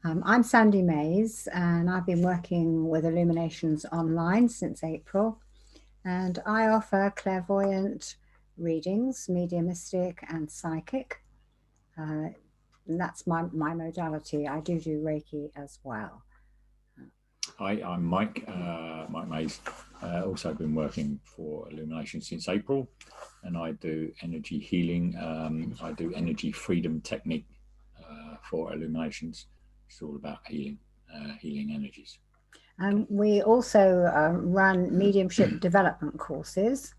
I'm Sandy Mays, and I've been working with Illuminations online since April. And I offer clairvoyant readings, mediumistic and psychic. Uh, and that's my modality. I do Reiki as well. Hi, I'm Mike, Mike Mays. Also been working for Illumination since April, and I do energy healing. I do energy freedom technique for Illuminations. It's all about healing energies. We also run mediumship development courses.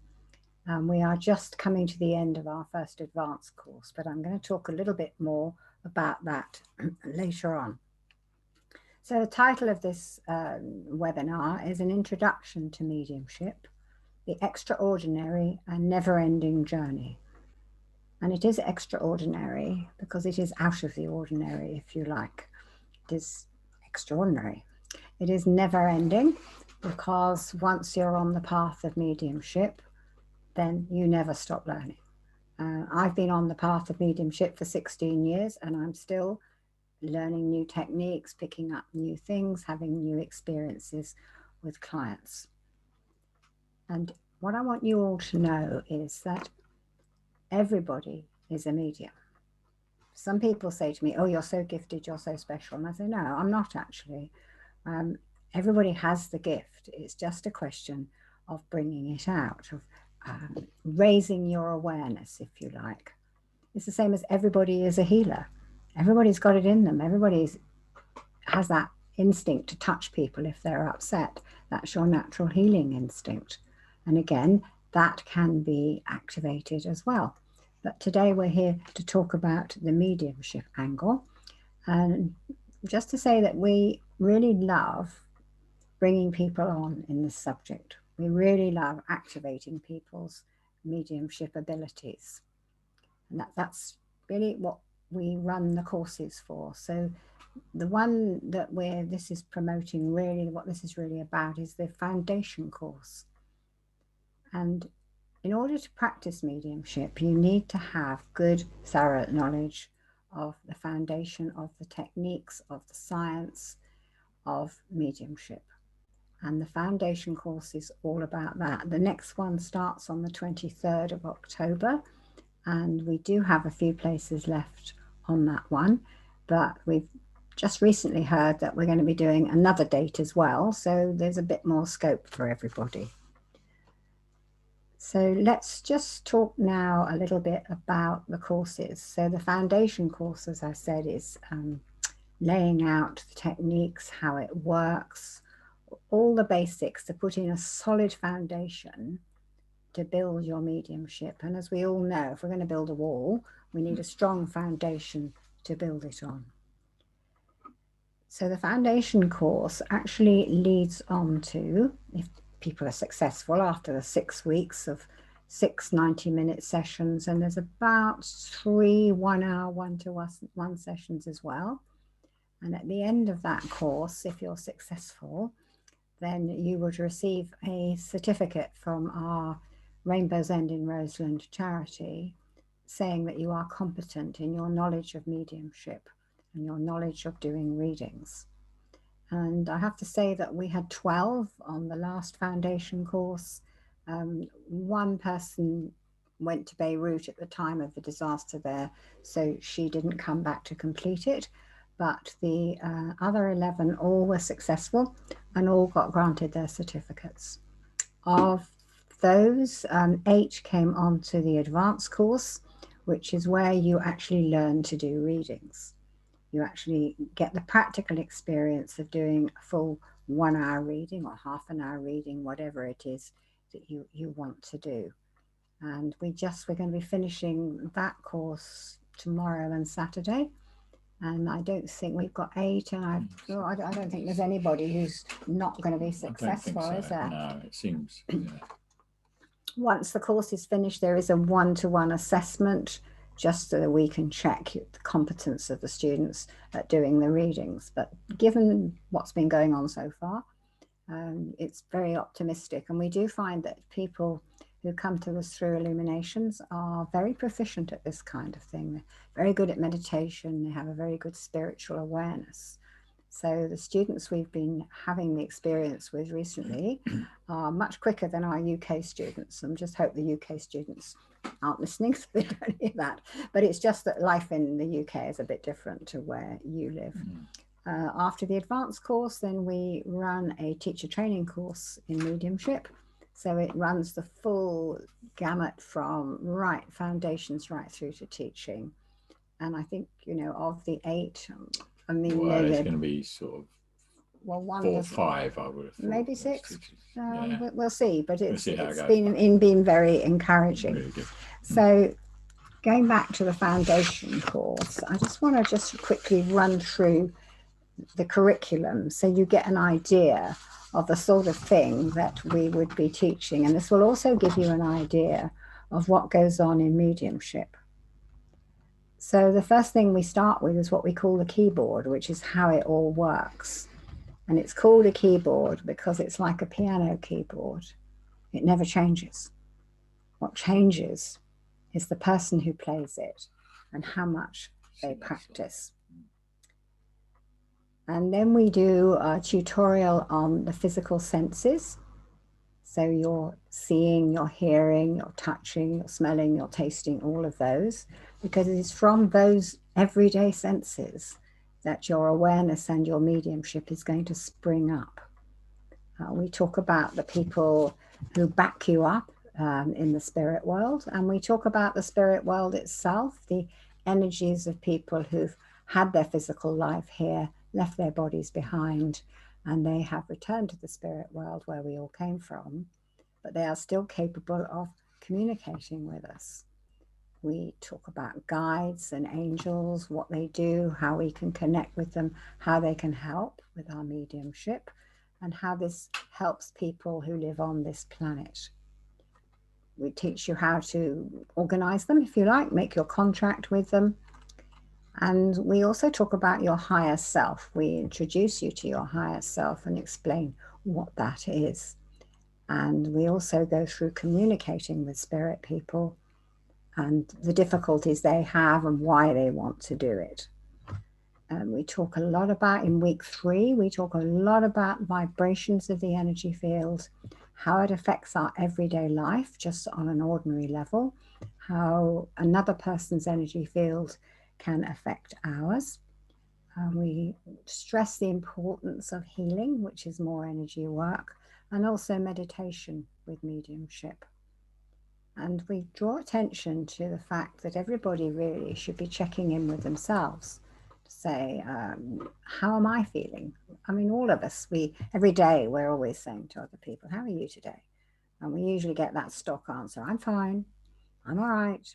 We are just coming to the end of our first advanced course, but I'm going to talk a little bit more about that later on. So the title of this webinar is An Introduction to Mediumship, the Extraordinary and Never-Ending Journey. And it is extraordinary because it is out of the ordinary, if you like. It is extraordinary. It is never-ending because once you're on the path of mediumship, then you never stop learning. I've been on the path of mediumship for 16 years and I'm still learning new techniques, picking up new things, having new experiences with clients. And what I want you all to know is that everybody is a medium. Some people say to me, "Oh, you're so gifted, you're so special." And I say, "No, I'm not actually. Um, Everybody has the gift. It's just a question of bringing it out, of raising your awareness, if you like. It's the same as everybody is a healer. Everybody's got it in them. Everybody has that instinct to touch people if they're upset. That's your natural healing instinct. And again, that can be activated as well. But today we're here to talk about the mediumship angle. And just to say that we really love bringing people on in this subject. We really love activating people's mediumship abilities. And that's really what we run the courses for. So the one that this is promoting, really what this is really about, is the foundation course. And in order to practice mediumship, you need to have good, thorough knowledge of the foundation, of the techniques, of the science of mediumship. And the foundation course is all about that. The next one starts on the 23rd of October, and we do have a few places left on that one, but we've just recently heard that we're going to be doing another date as well, so there's a bit more scope for everybody. So let's just talk now a little bit about the courses. So the foundation course, as I said, is laying out the techniques, how it works, all the basics to put in a solid foundation to build your mediumship. And as we all know, if we're going to build a wall, we need a strong foundation to build it on. So the foundation course actually leads on to, if people are successful after the 6 weeks of 6 90-minute sessions, and there's about 3 1-hour one-to-one sessions as well. And at the end of that course, if you're successful, then you would receive a certificate from our Rainbow's End in Roseland charity saying that you are competent in your knowledge of mediumship and your knowledge of doing readings. And I have to say that we had 12 on the last foundation course. One person went to Beirut at the time of the disaster there, so she didn't come back to complete it. But the other 11 all were successful and all got granted their certificates. Of those, 8 came on to the advanced course, which is where you actually learn to do readings. You actually get the practical experience of doing a full 1-hour reading or half an hour reading, whatever it is that you want to do. And we're going to be finishing that course tomorrow and Saturday. And I don't think we've got 8, and I don't think there's anybody who's not going to be successful, so. Is there? No, it seems. Yeah. Once the course is finished, there is a one-to-one assessment just so that we can check the competence of the students at doing the readings. But given what's been going on so far, it's very optimistic. And we do find that people who come to us through Illuminations are very proficient at this kind of thing. They're very good at meditation. They have a very good spiritual awareness. So the students we've been having the experience with recently are much quicker than our UK students. And just hope the UK students aren't listening so they don't hear that. But it's just that life in the UK is a bit different to where you live. After the advanced course, then we run a teacher training course in mediumship. So it runs the full gamut from foundations right through to teaching. And I think, you know, of the 8, I mean, well, it's going to be sort of 4 or 5, I would have thought. Maybe 6. Yeah. We'll see, but it's it been very encouraging. Really good. So going back to the foundation course, I just want to just quickly run through the curriculum so you get an idea of the sort of thing that we would be teaching. And this will also give you an idea of what goes on in mediumship. So the first thing we start with is what we call the keyboard, which is how it all works. And it's called a keyboard because it's like a piano keyboard. It never changes. What changes is the person who plays it and how much they practice. And then we do a tutorial on the physical senses. So you're seeing, you're hearing, you're touching, you're smelling, you're tasting, all of those, because it is from those everyday senses that your awareness and your mediumship is going to spring up. We talk about the people who back you up in the spirit world, and we talk about the spirit world itself, the energies of people who've had their physical life here, left their bodies behind, and they have returned to the spirit world where we all came from, but they are still capable of communicating with us. We talk about guides and angels, what they do, how we can connect with them, how they can help with our mediumship, and how this helps people who live on this planet. We teach you how to organize them, if you like, make your contract with them. And we also talk about your higher self. We introduce you to your higher self and explain what that is. And we also go through communicating with spirit people and the difficulties they have and why they want to do it. And we talk a lot about, in week 3, we talk a lot about vibrations of the energy field, how it affects our everyday life just on an ordinary level, how another person's energy field can affect ours. We stress the importance of healing, which is more energy work, and also meditation with mediumship. And we draw attention to the fact that everybody really should be checking in with themselves to say, how am I feeling? I mean, all of us, every day we're always saying to other people, how are you today? And we usually get that stock answer, I'm fine, I'm all right.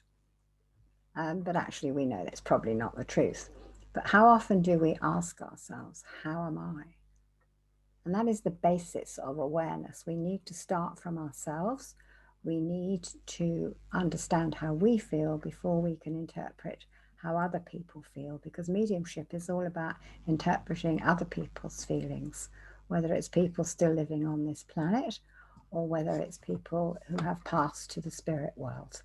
But actually we know that's probably not the truth. But how often do we ask ourselves, how am I? And that is the basis of awareness. We need to start from ourselves. We need to understand how we feel before we can interpret how other people feel, because mediumship is all about interpreting other people's feelings, whether it's people still living on this planet or whether it's people who have passed to the spirit world.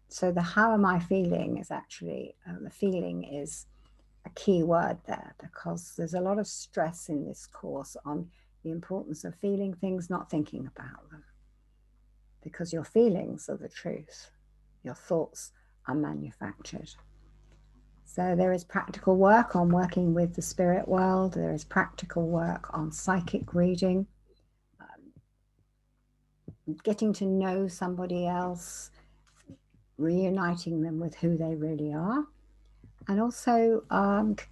So the how am I feeling is actually, the feeling is a key word there, because there's a lot of stress in this course on the importance of feeling things, not thinking about them, because your feelings are the truth. Your thoughts are manufactured. So there is practical work on working with the spirit world. There is practical work on psychic reading, getting to know somebody else, reuniting them with who they really are, and also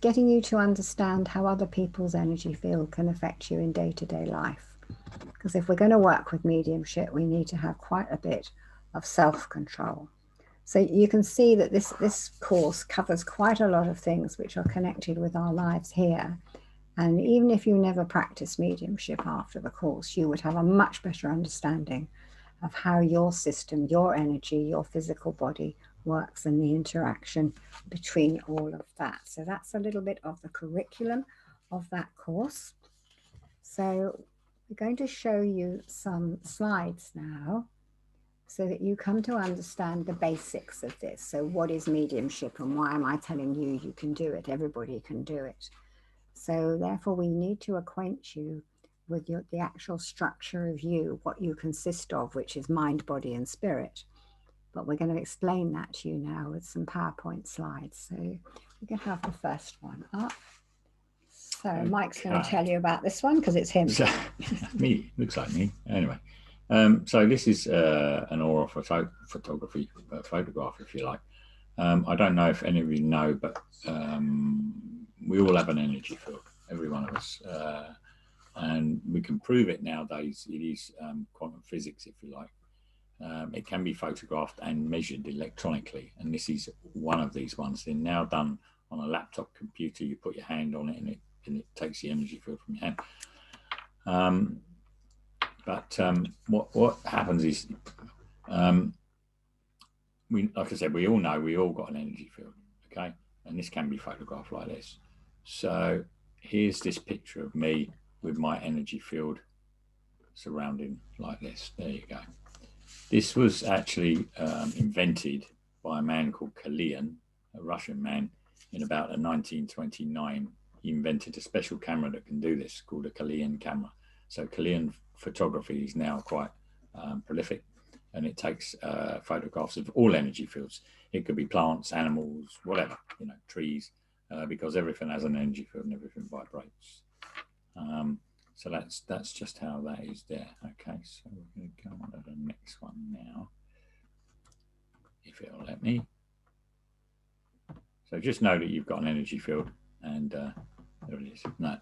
getting you to understand how other people's energy field can affect you in day-to-day life. Because if we're going to work with mediumship, we need to have quite a bit of self-control. So you can see that this course covers quite a lot of things which are connected with our lives here. And even if you never practice mediumship after the course, you would have a much better understanding of how your system, your energy, your physical body works and the interaction between all of that. So that's a little bit of the curriculum of that course. So we're going to show you some slides now so that you come to understand the basics of this. So what is mediumship and why am I telling you you can do it? Everybody can do it. So therefore we need to acquaint you with the actual structure of you, what you consist of, which is mind, body and spirit. But we're going to explain that to you now with some PowerPoint slides. So we can have the first one up. So Mike's going to tell you about this one because it's him. So, me, looks like me. Anyway, so this is an aura photography photograph, if you like. I don't know if any of you know, but we all have an energy field, every one of us. And we can prove it nowadays. It is quantum physics, if you like. It can be photographed and measured electronically. And this is one of these ones. They're now done on a laptop computer. You put your hand on it and it takes the energy field from your hand. What happens is, like I said, we all know we all got an energy field, okay? And this can be photographed like this. So here's this picture of me with my energy field surrounding like this. There you go. This was actually invented by a man called Kaliyan, a Russian man, in about 1929. He invented a special camera that can do this, called a Kaliyan camera. So Kaliyan photography is now quite prolific, and it takes photographs of all energy fields. It could be plants, animals, whatever, you know, trees, because everything has an energy field and everything vibrates. So that's just how that is there. Okay, so we're going to go on to the next one now, if it'll let me. So just know that you've got an energy field, and there it is. No.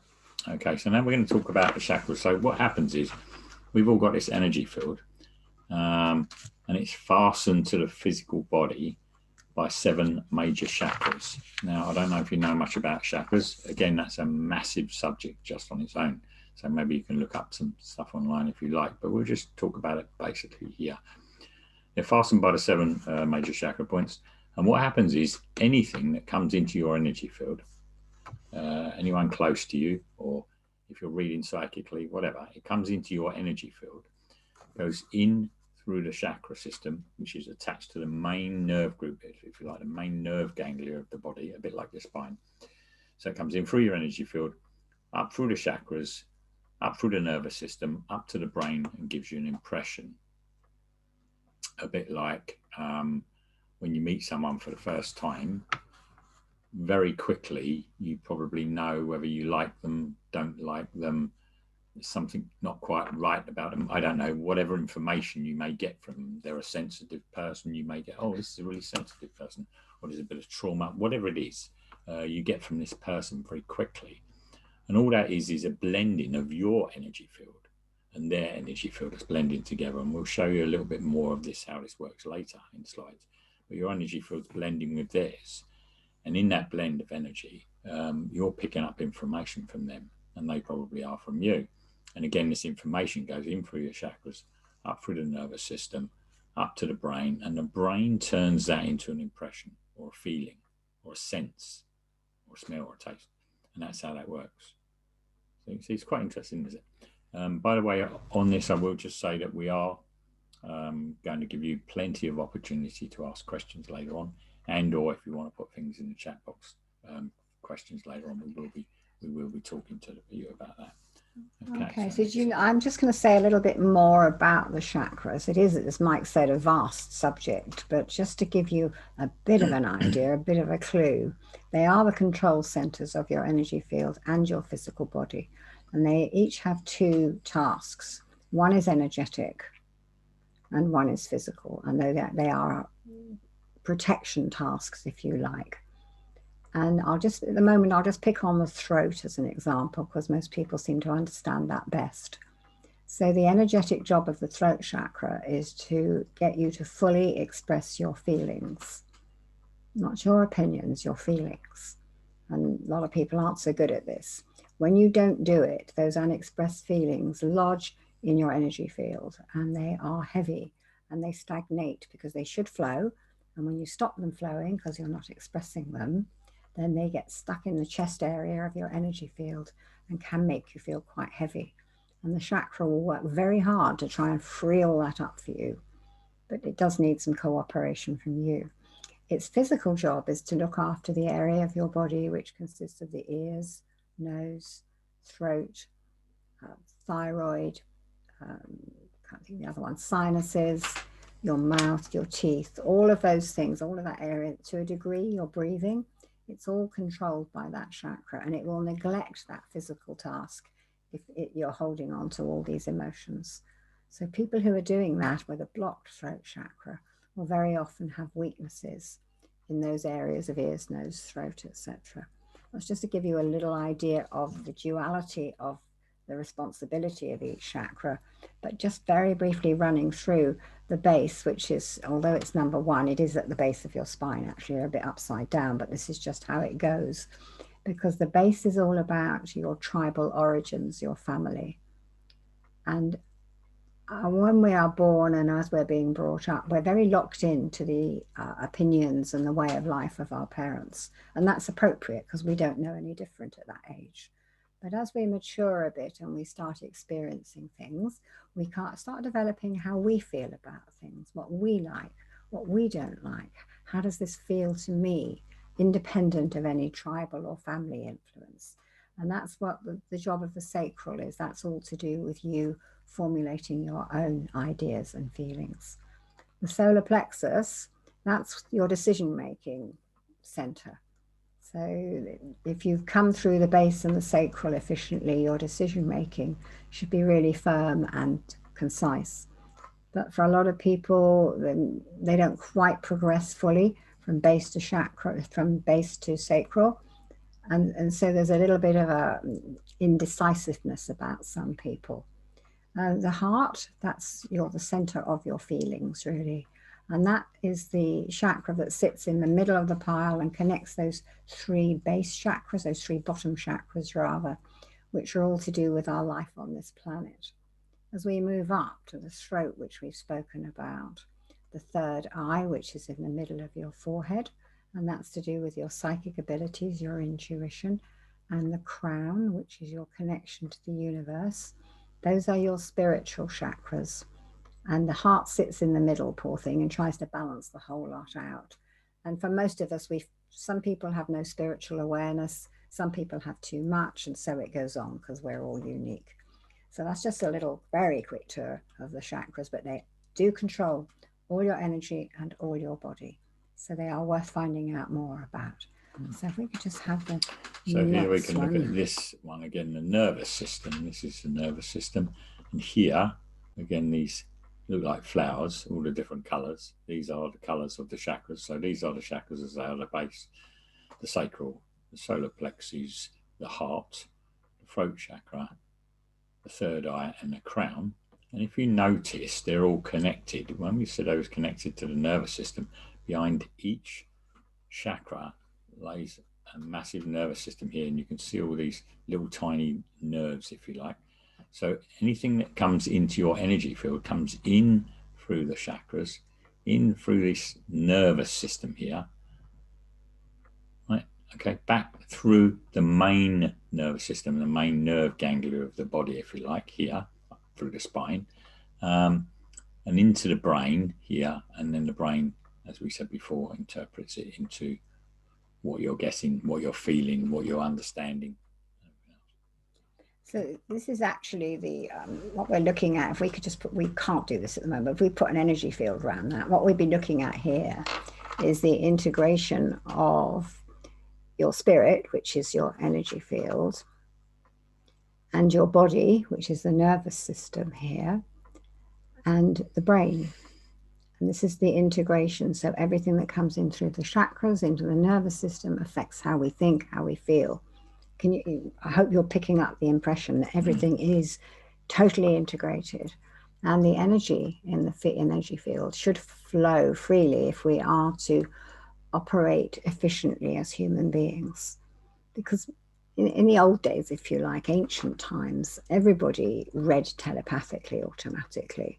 Okay, so now we're going to talk about the chakras. So what happens is we've all got this energy field, and it's fastened to the physical body by 7 major chakras. Now, I don't know if you know much about chakras. Again, that's a massive subject just on its own. So maybe you can look up some stuff online if you like, but we'll just talk about it basically here. They're fastened by the 7 major chakra points. And what happens is anything that comes into your energy field, anyone close to you, or if you're reading psychically, whatever, it comes into your energy field, goes in through the chakra system, which is attached to the main nerve group, if you like, the main nerve ganglia of the body, a bit like your spine. So it comes in through your energy field, up through the chakras, up through the nervous system, up to the brain, and gives you an impression. A bit like when you meet someone for the first time, very quickly, you probably know whether you like them, don't like them, there's something not quite right about them. I don't know, whatever information you may get from them. They're a sensitive person, you may get, oh, this is a really sensitive person, or there's a bit of trauma, whatever it is, you get from this person very quickly. And all that is a blending of your energy field and their energy field is blending together. And we'll show you a little bit more of this, how this works later in slides. But your energy field's blending with theirs. And in that blend of energy, you're picking up information from them, and they probably are from you. And again, this information goes in through your chakras, up through the nervous system, up to the brain, and the brain turns that into an impression or a feeling or a sense or a smell or a taste. And that's how that works. So you can see it's quite interesting, isn't it? By the way, on this, I will just say that we are going to give you plenty of opportunity to ask questions later on, and or if you want to put things in the chat box, questions later on, we will be talking to you about that. Okay, so I'm just going to say a little bit more about the chakras. It is, as Mike said, a vast subject, but just to give you a bit of an idea, a bit of a clue, they are the control centers of your energy field and your physical body. And they each have 2 tasks. One is energetic and one is physical. And they are protection tasks, if you like. And at the moment, I'll just pick on the throat as an example, because most people seem to understand that best. So the energetic job of the throat chakra is to get you to fully express your feelings, not your opinions, your feelings. And a lot of people aren't so good at this. When you don't do it, those unexpressed feelings lodge in your energy field, and they are heavy and they stagnate because they should flow. And when you stop them flowing because you're not expressing them, then they get stuck in the chest area of your energy field and can make you feel quite heavy. And the chakra will work very hard to try and free all that up for you. But it does need some cooperation from you. Its physical job is to look after the area of your body which consists of the ears, nose, throat, thyroid, can't think of the other one, sinuses, your mouth, your teeth, all of those things, all of that area, to a degree, your breathing, it's all controlled by that chakra, and it will neglect that physical task if you're holding on to all these emotions. So people who are doing that with a blocked throat chakra will very often have weaknesses in those areas of ears, nose, throat, etc. That's just to give you a little idea of the duality of the responsibility of each chakra, but just very briefly running through the base, which is, although it's number one, it is at the base of your spine, actually a bit upside down, but this is just how it goes, because the base is all about your tribal origins, your family. And when we are born and as we're being brought up, we're very locked into the opinions and the way of life of our parents. And that's appropriate because we don't know any different at that age. But as we mature a bit and we start experiencing things, we can't start developing how we feel about things, what we like, what we don't like. How does this feel to me, independent of any tribal or family influence? And that's what the job of the sacral is. That's all to do with you formulating your own ideas and feelings. The solar plexus, that's your decision-making center. So if you've come through the base and the sacral efficiently, your decision-making should be really firm and concise. But for a lot of people, they don't quite progress fully from base to chakra, from base to sacral. And so there's a little bit of a indecisiveness about some people. The heart, that's the center of your feelings, really. And that is the chakra that sits in the middle of the pile and connects those three base chakras, those three bottom chakras rather, which are all to do with our life on this planet. As we move up to the throat, which we've spoken about, the third eye, which is in the middle of your forehead, and that's to do with your psychic abilities, your intuition, and the crown, which is your connection to the universe. Those are your spiritual chakras. And the heart sits in the middle, poor thing, and tries to balance the whole lot out. And for most of us, some people have no spiritual awareness, some people have too much, and so it goes on because we're all unique. So that's just a little, very quick tour of the chakras, but they do control all your energy and all your body. So they are worth finding out more about. So if we could just have the So here we can look at this one again, the nervous system. This is the nervous system. And here, again, these look like flowers, all the different colors. These are the colors of the chakras. So these are the chakras as they are the base, the sacral, the solar plexus, the heart, the throat chakra, the third eye, and the crown. And if you notice, they're all connected. When we said I was connected to the nervous system, behind each chakra lays a massive nervous system here, and you can see all these little tiny nerves, if you like. So anything that comes into your energy field comes in through the chakras, in through this nervous system here, right? Okay, back through the main nervous system, the main nerve ganglia of the body, if you like, here through the spine, and into the brain here, and then the brain, as we said before, interprets it into what you're guessing, what you're feeling, what you're understanding. So this is actually the what we're looking at. If we could just put, we can't do this at the moment, but if we put an energy field around that, what we'd be looking at here is the integration of your spirit, which is your energy field, and your body, which is the nervous system here, and the brain. And this is the integration. So everything that comes in through the chakras into the nervous system affects how we think, how we feel. I hope you're picking up the impression that everything is totally integrated, and the energy in the energy field should flow freely if we are to operate efficiently as human beings. Because in the old days, if you like, ancient times, everybody read telepathically, automatically,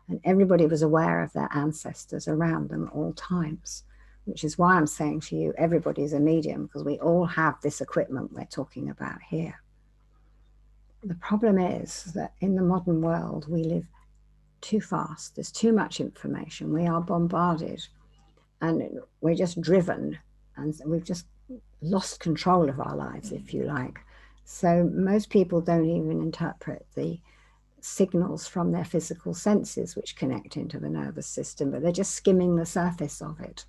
and everybody was aware of their ancestors around them at all times. Which is why I'm saying to you, everybody's a medium, because we all have this equipment we're talking about here. The problem is that in the modern world, we live too fast. There's too much information. We are bombarded, and we're just driven, and we've just lost control of our lives, if you like. So most people don't even interpret the signals from their physical senses which connect into the nervous system, but they're just skimming the surface of it.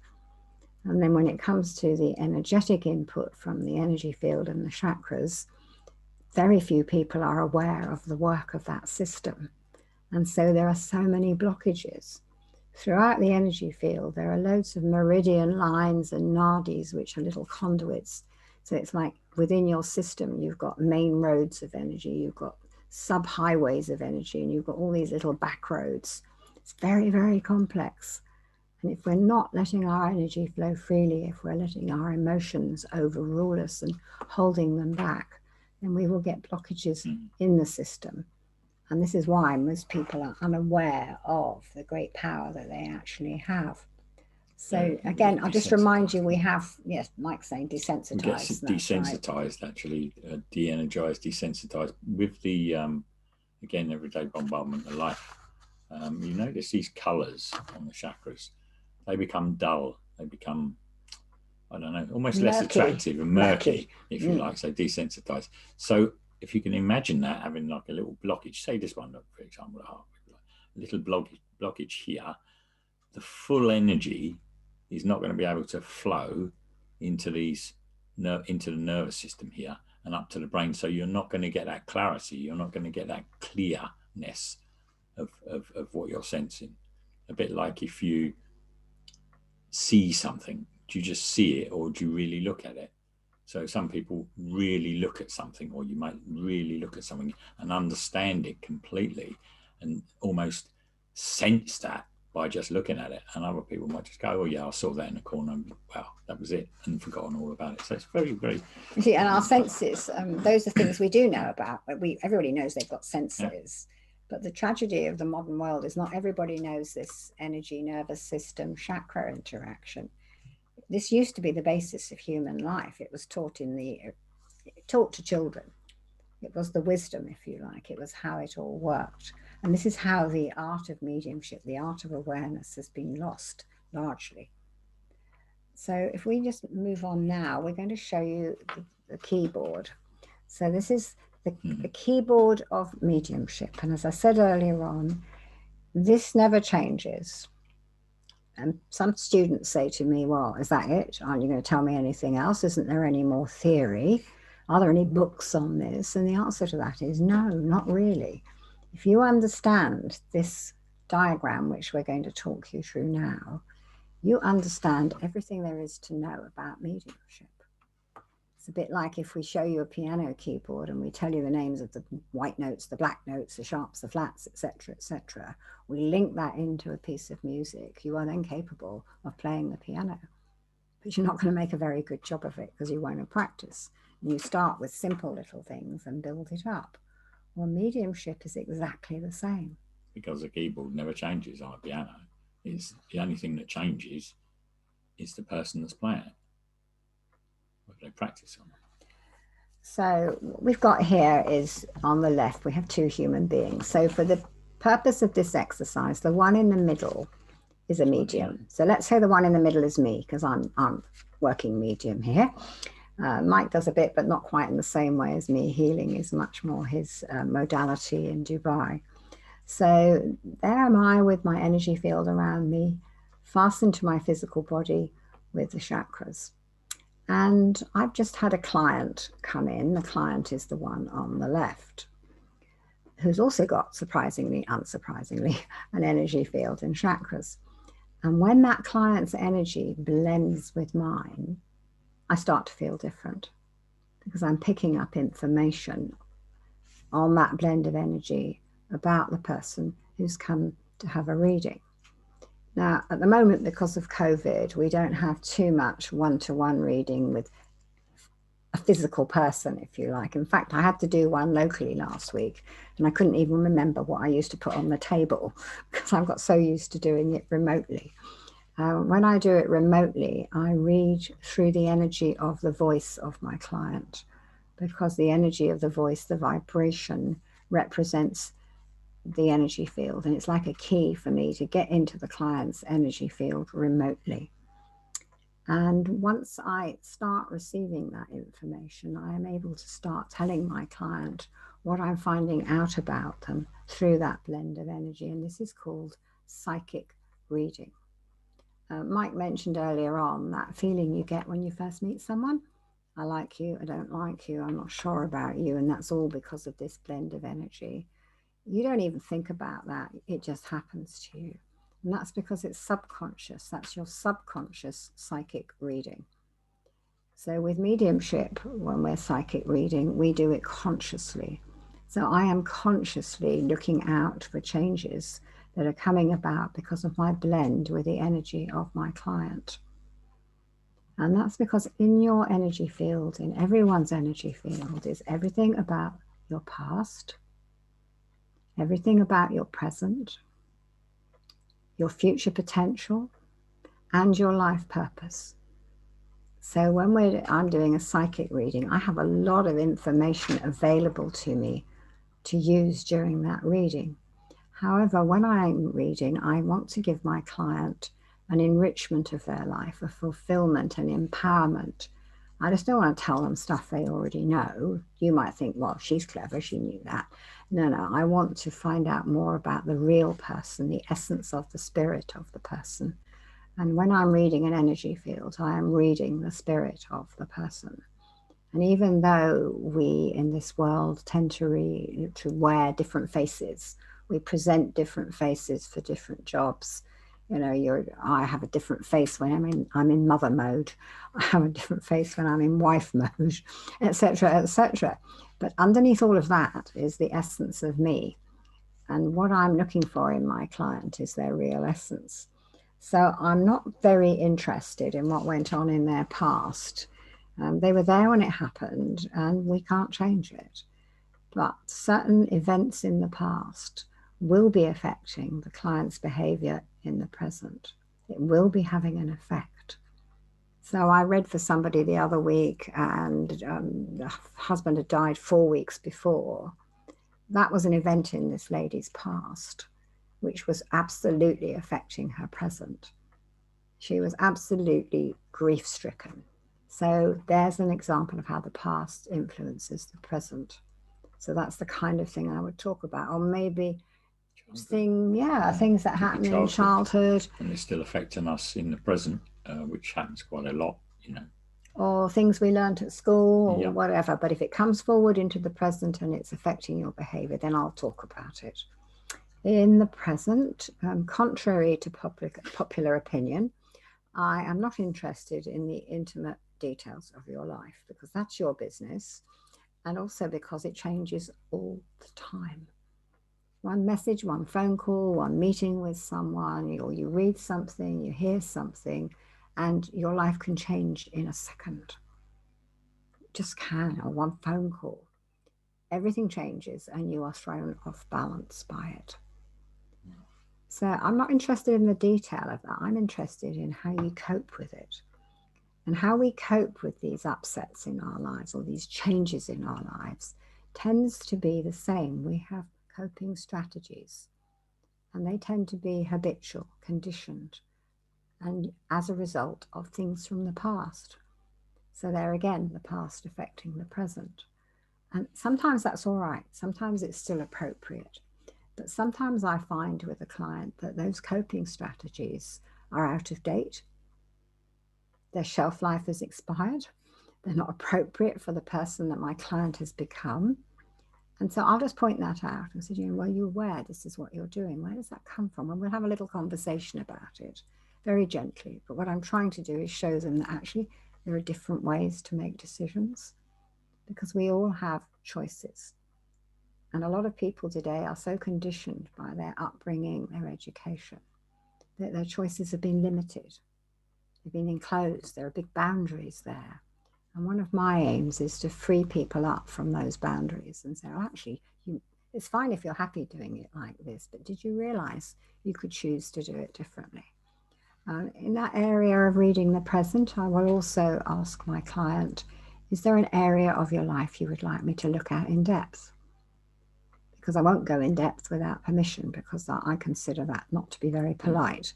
And then when it comes to the energetic input from the energy field and the chakras, very few people are aware of the work of that system. And so there are so many blockages. Throughout the energy field, there are loads of meridian lines and nadis, which are little conduits. So it's like within your system, you've got main roads of energy, you've got sub-highways of energy, and you've got all these little back roads. It's very, very complex. And if we're not letting our energy flow freely, if we're letting our emotions overrule us and holding them back, then we will get blockages in the system. And this is why most people are unaware of the great power that they actually have. So again, I'll just remind you, we have, yes, Mike's saying desensitized. Desensitized, right. Actually, de-energized, desensitized with the, again, everyday bombardment of life. You notice these colors on the chakras, they become dull, they become, I don't know, almost less attractive and murky, if you like, so desensitized. So if you can imagine that having like a little blockage, say this one, for example, a little blockage here, the full energy is not going to be able to flow into into the nervous system here and up to the brain. So you're not going to get that clarity. You're not going to get that clearness of what you're sensing. A bit like if you see something, do you just see it or do you really look at it? So some people really look at something, or you might really look at something and understand it completely and almost sense that by just looking at it. And other people might just go, oh yeah, I saw that in the corner, and wow, that was it, and forgotten all about it. So it's very, very... See, and our senses, those are things we do know about. Everybody knows they've got senses. Yeah. But the tragedy of the modern world is not everybody knows this energy, nervous system, chakra interaction. This used to be the basis of human life. It was taught taught to children. It was the wisdom, if you like. It was how it all worked. And this is how the art of mediumship, the art of awareness, has been lost largely. So if we just move on now, we're going to show you the keyboard. So this is the keyboard of mediumship. And as I said earlier on, this never changes. And some students say to me, well, is that it? Aren't you going to tell me anything else? Isn't there any more theory? Are there any books on this? And the answer to that is no, not really. If you understand this diagram, which we're going to talk you through now, you understand everything there is to know about mediumship. It's a bit like if we show you a piano keyboard and we tell you the names of the white notes, the black notes, the sharps, the flats, etc., etc. We link that into a piece of music. You are then capable of playing the piano, but you're not going to make a very good job of it because you won't have practice. And you start with simple little things and build it up. Well, mediumship is exactly the same. Because the keyboard never changes on a piano. It's the only thing that changes is the person that's playing it. What they practice on. So what we've got here is on the left, we have two human beings. So for the purpose of this exercise, the one in the middle is a medium. So let's say the one in the middle is me, because I'm working medium here. Mike does a bit, but not quite in the same way as me. Healing is much more his modality in Dubai. So there am I with my energy field around me, fastened to my physical body with the chakras. And I've just had a client come in. The client is the one on the left, who's also got, surprisingly, unsurprisingly, an energy field and chakras. And when that client's energy blends with mine, I start to feel different because I'm picking up information on that blend of energy about the person who's come to have a reading. Now, at the moment, because of COVID, we don't have too much one-to-one reading with a physical person, if you like. In fact, I had to do one locally last week, and I couldn't even remember what I used to put on the table because I've got so used to doing it remotely. When I do it remotely, I read through the energy of the voice of my client, because the energy of the voice, the vibration, represents the energy field, and it's like a key for me to get into the client's energy field remotely. And once I start receiving that information, I am able to start telling my client what I'm finding out about them through that blend of energy. And this is called psychic reading. Mike mentioned earlier on that feeling you get when you first meet someone. I like you, I don't like you, I'm not sure about you. And that's all because of this blend of energy. You don't even think about that. It just happens to you. And that's because it's subconscious. That's your subconscious psychic reading. So with mediumship, when we're psychic reading, we do it consciously. So I am consciously looking out for changes that are coming about because of my blend with the energy of my client. And that's because in your energy field, in everyone's energy field, is everything about your past, everything about your present, your future potential, and your life purpose. So when I'm doing a psychic reading, I have a lot of information available to me to use during that reading. However, when I'm reading, I want to give my client an enrichment of their life, a fulfillment, an empowerment. I just don't want to tell them stuff they already know. You might think, well, she's clever, she knew that. No, I want to find out more about the real person, the essence of the spirit of the person. And when I'm reading an energy field, I am reading the spirit of the person. And even though we in this world tend to wear different faces, we present different faces for different jobs. You know, I have a different face when I'm in mother mode. I have a different face when I'm in wife mode, etc., etc. But underneath all of that is the essence of me. And what I'm looking for in my client is their real essence. So I'm not very interested in what went on in their past. They were there when it happened, and we can't change it. But certain events in the past will be affecting the client's behavior in the present. It will be having an effect. So I read for somebody the other week, and the husband had died 4 weeks before. That was an event in this lady's past, which was absolutely affecting her present. She was absolutely grief-stricken. So there's an example of how the past influences the present. So that's the kind of thing I would talk about. Or maybe things that happen in childhood. And it's still affecting us in the present, which happens quite a lot, you know. Or things we learned at school or whatever. But if it comes forward into the present and it's affecting your behavior, then I'll talk about it. In the present, contrary to popular opinion, I am not interested in the intimate details of your life because that's your business, and also because it changes all the time. One message, one phone call, one meeting with someone, or you read something, you hear something, and your life can change in a second. It just can, or one phone call. Everything changes and you are thrown off balance by it. So I'm not interested in the detail of that. I'm interested in how you cope with it. And how we cope with these upsets in our lives or these changes in our lives tends to be the same. We have coping strategies, and they tend to be habitual, conditioned, and as a result of things from the past. So there again, the past affecting the present. And sometimes that's all right. Sometimes it's still appropriate. But sometimes I find with a client that those coping strategies are out of date. Their shelf life has expired. They're not appropriate for the person that my client has become. And so I'll just point that out and say, well, you're aware this is what you're doing. Where does that come from? And we'll have a little conversation about it very gently. But what I'm trying to do is show them that actually there are different ways to make decisions because we all have choices. And a lot of people today are so conditioned by their upbringing, their education, that their choices have been limited. They've been enclosed. There are big boundaries there. And one of my aims is to free people up from those boundaries and say, oh, actually, it's fine if you're happy doing it like this, but did you realize you could choose to do it differently? In that area of reading the present, I will also ask my client, is there an area of your life you would like me to look at in depth? Because I won't go in depth without permission because I consider that not to be very polite.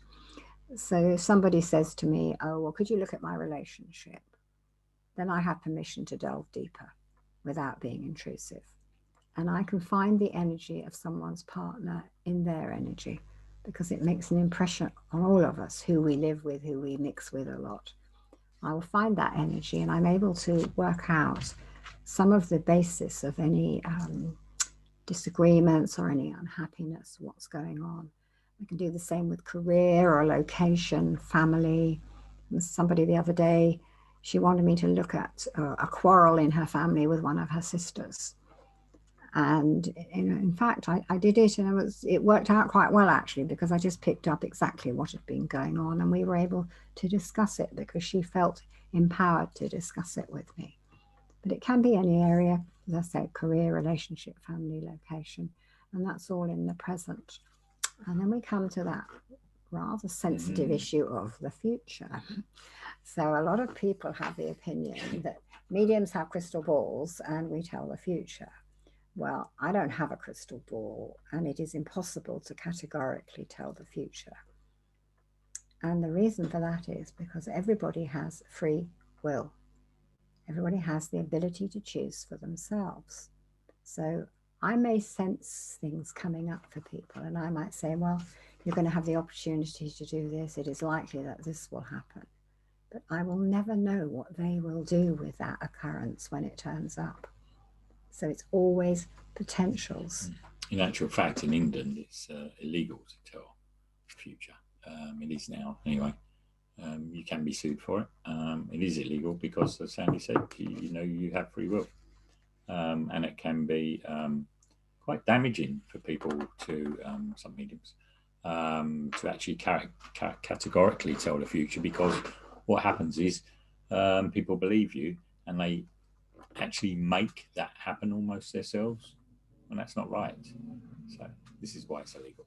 So if somebody says to me, oh, well, could you look at my relationship? Then I have permission to delve deeper without being intrusive. And I can find the energy of someone's partner in their energy, because it makes an impression on all of us, who we live with, who we mix with a lot. I will find that energy, and I'm able to work out some of the basis of any disagreements or any unhappiness, what's going on. I can do the same with career or location, family. Somebody the other day, she wanted me to look at a quarrel in her family with one of her sisters. And in fact, I did it, and it worked out quite well, actually, because I just picked up exactly what had been going on, and we were able to discuss it because she felt empowered to discuss it with me. But it can be any area, as I said, career, relationship, family, location, and that's all in the present. And then we come to that rather sensitive issue of the future. So a lot of people have the opinion that mediums have crystal balls and we tell the future. Well, I don't have a crystal ball, and it is impossible to categorically tell the future. And the reason for that is because everybody has free will. Everybody has the ability to choose for themselves. So I may sense things coming up for people, and I might say, well, you're going to have the opportunity to do this. It is likely that this will happen. But I will never know what they will do with that occurrence when it turns up. So it's always potentials. In actual fact, in England, it's illegal to tell the future. It is now, anyway. You can be sued for it. It is illegal because, as Sandy said, you have free will. And it can be quite damaging for people to some mediums to actually categorically tell the future, because what happens is people believe you and they actually make that happen almost themselves, and that's not right. So this is why it's illegal.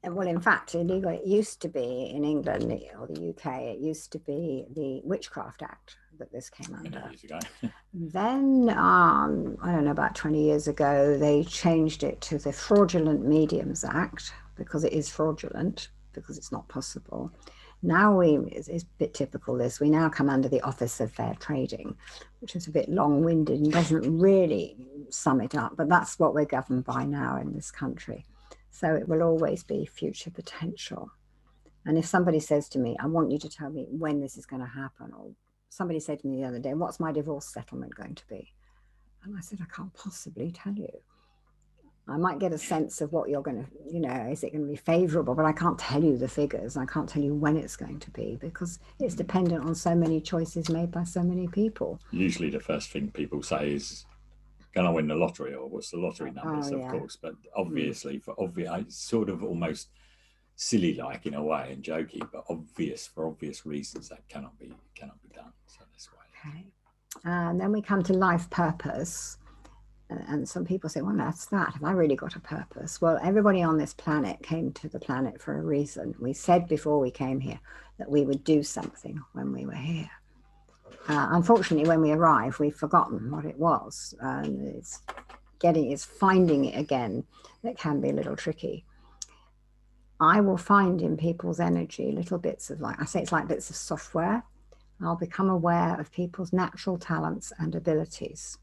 Well, in fact, illegal. It used to be in England or the UK. It used to be the Witchcraft Act that this came under. Many years ago. Then, I don't know, about 20 years ago, they changed it to the Fraudulent Mediums Act, because it is fraudulent, because it's not possible. Now it's a bit typical this, we now come under the Office of Fair Trading, which is a bit long-winded and doesn't really sum it up, but that's what we're governed by now in this country. So it will always be future potential. And if somebody says to me, I want you to tell me when this is going to happen, or somebody said to me the other day, what's my divorce settlement going to be? And I said, I can't possibly tell you. I might get a sense of what you're going to, is it going to be favorable, but I can't tell you the figures. I can't tell you when it's going to be, because it's dependent on so many choices made by so many people. Usually the first thing people say is, can I win the lottery, or what's the lottery numbers, of course. But obviously, for obvious, sort of almost silly like in a way and jokey, but for obvious reasons, that cannot be done. So that's why. Okay. And then we come to life purpose. And some people say, well, that's that. Have I really got a purpose? Well, everybody on this planet came to the planet for a reason. We said before we came here that we would do something when we were here. Unfortunately, when we arrive, we've forgotten what it was. And it's finding it again that can be a little tricky. I will find in people's energy little bits of, I say it's like bits of software. I'll become aware of people's natural talents and abilities.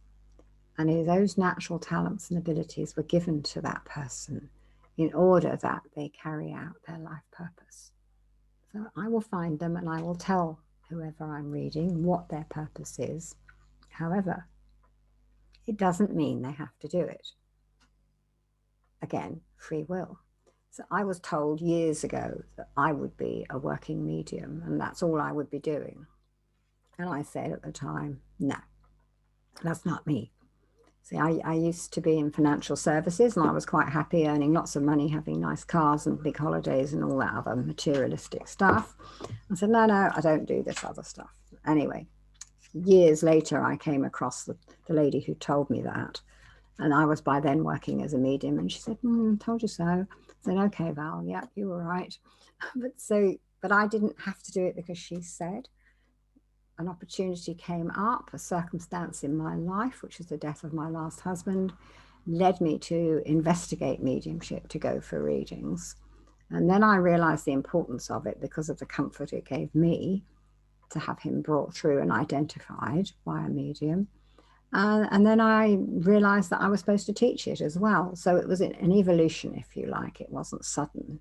And those natural talents and abilities were given to that person in order that they carry out their life purpose. So I will find them and I will tell whoever I'm reading what their purpose is. However, it doesn't mean they have to do it. Again, free will. So I was told years ago that I would be a working medium and that's all I would be doing. And I said at the time, no, that's not me. See, I used to be in financial services and I was quite happy earning lots of money, having nice cars and big holidays and all that other materialistic stuff. I said, no, I don't do this other stuff. Anyway, years later, I came across the lady who told me that. And I was by then working as a medium. And she said, told you so. I said, okay, Val, yeah, you were right. But I didn't have to do it because she said. An opportunity came up, a circumstance in my life, which was the death of my last husband, led me to investigate mediumship, to go for readings. And then I realized the importance of it because of the comfort it gave me to have him brought through and identified by a medium. And then I realized that I was supposed to teach it as well. So it was an evolution, if you like. It wasn't sudden.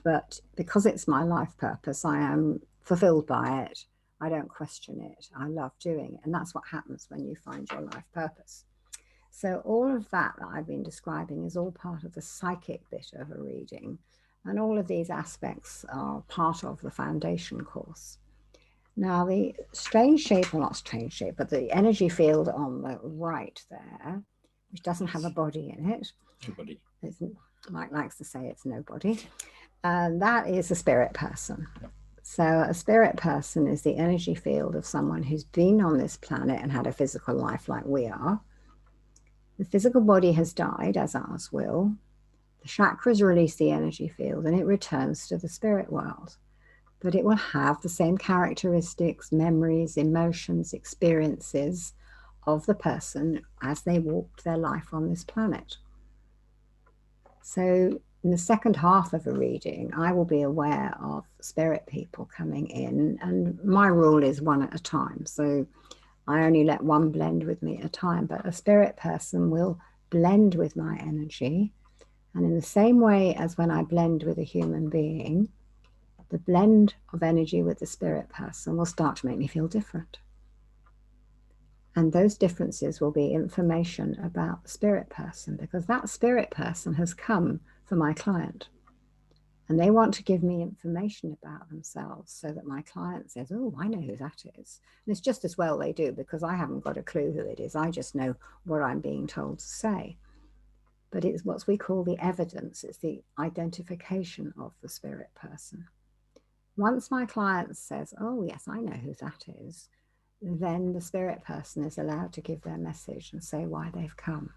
But because it's my life purpose, I am fulfilled by it. I don't question it. I love doing it. And that's what happens when you find your life purpose. So all of that I've been describing is all part of the psychic bit of a reading. And all of these aspects are part of the foundation course. Now, the strange shape, or not strange shape, but the energy field on the right there, which doesn't have a body in it. Nobody. Mike likes to say it's nobody. And that is a spirit person. So a spirit person is the energy field of someone who's been on this planet and had a physical life like we are. The physical body has died, as ours will. The chakras release the energy field and it returns to the spirit world. But it will have the same characteristics, memories, emotions, experiences of the person as they walked their life on this planet. So in the second half of a reading, I will be aware of spirit people coming in, and my rule is one at a time. So I only let one blend with me at a time, but a spirit person will blend with my energy. And in the same way as when I blend with a human being, the blend of energy with the spirit person will start to make me feel different. And those differences will be information about the spirit person, because that spirit person has come for my client. And they want to give me information about themselves so that my client says, oh, I know who that is. And it's just as well they do, because I haven't got a clue who it is. I just know what I'm being told to say. But it's what we call the evidence. It's the identification of the spirit person. Once my client says, oh, yes, I know who that is, then the spirit person is allowed to give their message and say why they've come.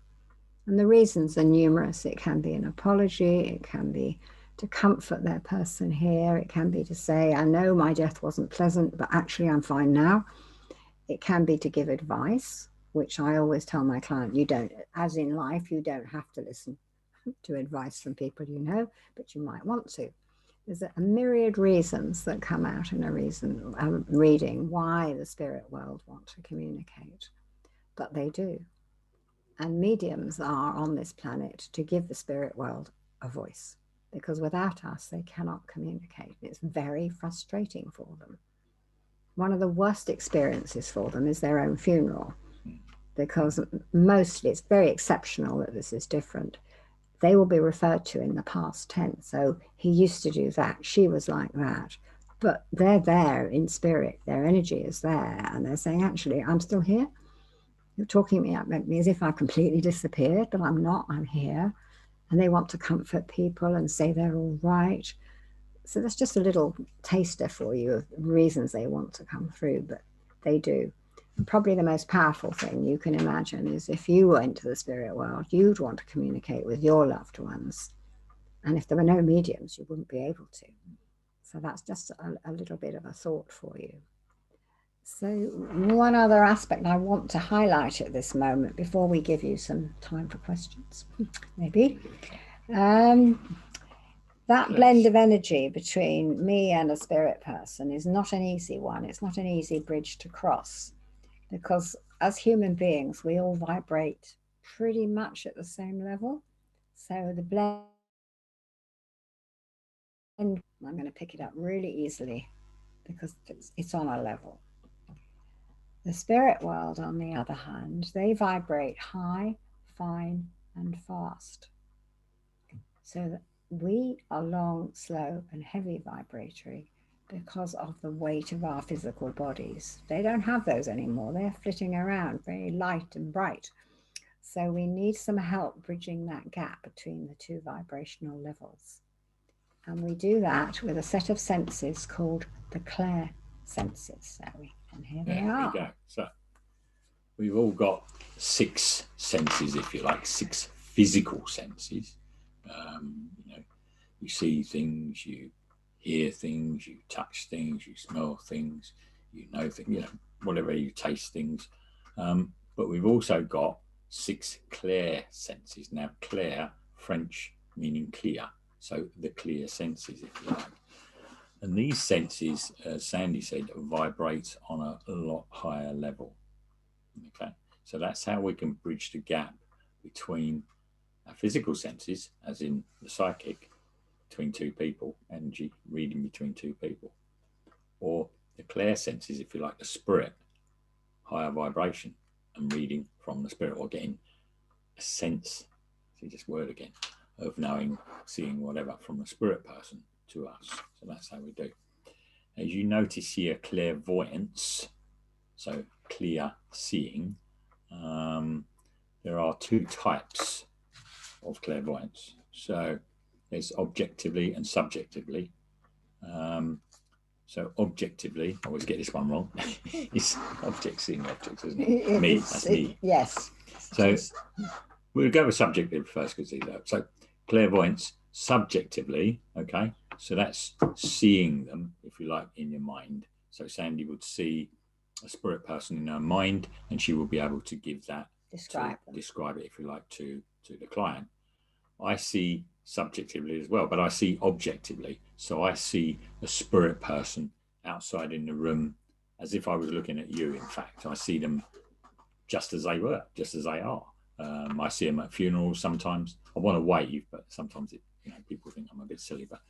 And the reasons are numerous. It can be an apology. It can be to comfort their person here. It can be to say, I know my death wasn't pleasant, but actually I'm fine now. It can be to give advice, which I always tell my client, you don't, as in life, you don't have to listen to advice from people you know, but you might want to. There's a myriad reasons that come out in a reading why the spirit world want to communicate, but they do. And mediums are on this planet to give the spirit world a voice, because without us, they cannot communicate. It's very frustrating for them. One of the worst experiences for them is their own funeral, because mostly it's very exceptional that this is different. They will be referred to in the past tense. So he used to do that. She was like that. But they're there in spirit. Their energy is there. And they're saying, actually, I'm still here. You're talking about me as if I completely disappeared, but I'm not. I'm here. And they want to comfort people and say they're all right. So that's just a little taster for you of reasons they want to come through, but they do. Probably the most powerful thing you can imagine is if you went to the spirit world, you'd want to communicate with your loved ones. And if there were no mediums, you wouldn't be able to. So that's just a little bit of a thought for you. So one other aspect I want to highlight at this moment before we give you some time for questions, maybe. That blend of energy between me and a spirit person is not an easy one. It's not an easy bridge to cross, because as human beings, we all vibrate pretty much at the same level. So the blend, I'm going to pick it up really easily because it's on a level. The spirit world, on the other hand, they vibrate high, fine, and fast. So that we are long, slow, and heavy vibratory because of the weight of our physical bodies. They don't have those anymore. They're flitting around, very light and bright. So we need some help bridging that gap between the two vibrational levels. And we do that with a set of senses called the clair senses. And here they are. There we go. So we've all got 6 senses, if you like, 6 physical senses. You see things, you hear things, you touch things, you smell things, you know things, whatever, you taste things. But we've also got 6 clair senses. Now, clair, French meaning clear. So the clear senses, if you like. And these senses, as Sandy said, vibrate on a lot higher level. Okay, so that's how we can bridge the gap between our physical senses, as in the psychic, between two people, energy reading between two people, or the clear senses, if you like, the spirit, higher vibration, and reading from the spirit, or getting a sense, see this word again, of knowing, seeing whatever from the spirit person to us. So that's how we do. As you notice here, clairvoyance, so clear seeing, there are two types of clairvoyance. So there's objectively and subjectively. So objectively, I always get this one wrong. It's objects seeing objects, isn't it? Me, that's me. Yes. So we'll go with subjective first, because so clairvoyance subjectively, okay, so that's seeing them, if you like, in your mind. So Sandy would see a spirit person in her mind, and she will be able to give that, describe it, if you like, to the client. I see subjectively as well, but I see objectively. So I see a spirit person outside in the room, as if I was looking at you. In fact, I see them just as they were, just as they are. I see them at funerals sometimes. I want to wave, but sometimes people think I'm a bit silly. But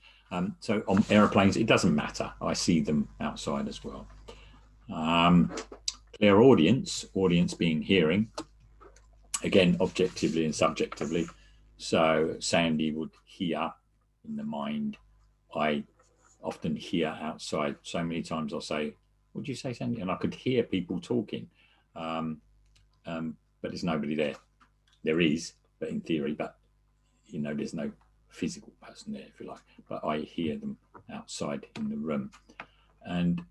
so on airplanes, it doesn't matter. I see them outside as well. Clairaudience, audience being hearing, again, objectively and subjectively. So Sandy would hear in the mind. I often hear outside. So many times I'll say, "What did you say, Sandy?" And I could hear people talking, but there's nobody there. There is, but in theory, but there's no physical person there, if you like. But I hear them outside in the room. And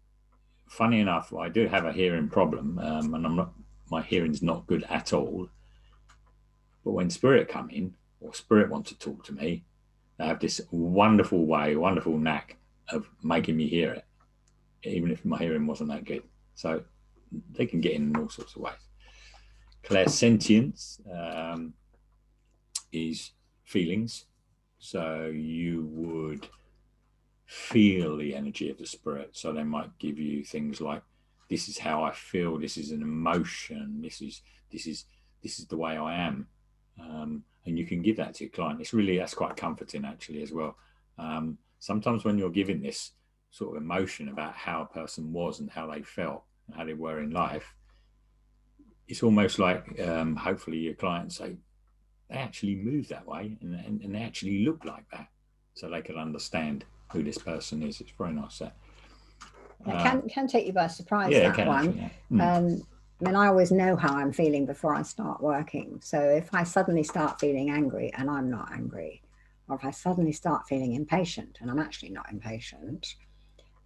funny enough, I do have a hearing problem, and my hearing's not good at all. But when spirit come in, or spirit want to talk to me, they have this wonderful knack of making me hear it, even if my hearing wasn't that good. So they can get in all sorts of ways. Clairsentience is feelings. So you would feel the energy of the spirit. So they might give you things like, "This is how I feel. This is an emotion. This is the way I am." And you can give that to your client. That's quite comforting actually as well. Sometimes when you're giving this sort of emotion about how a person was and how they felt and how they were in life, it's almost like hopefully your clients say they actually move that way and they actually look like that, so they can understand who this person is. It's very nice that. It can take you by surprise, yeah, that one. Actually, yeah. I mean, I always know how I'm feeling before I start working. So if I suddenly start feeling angry and I'm not angry, or if I suddenly start feeling impatient and I'm actually not impatient,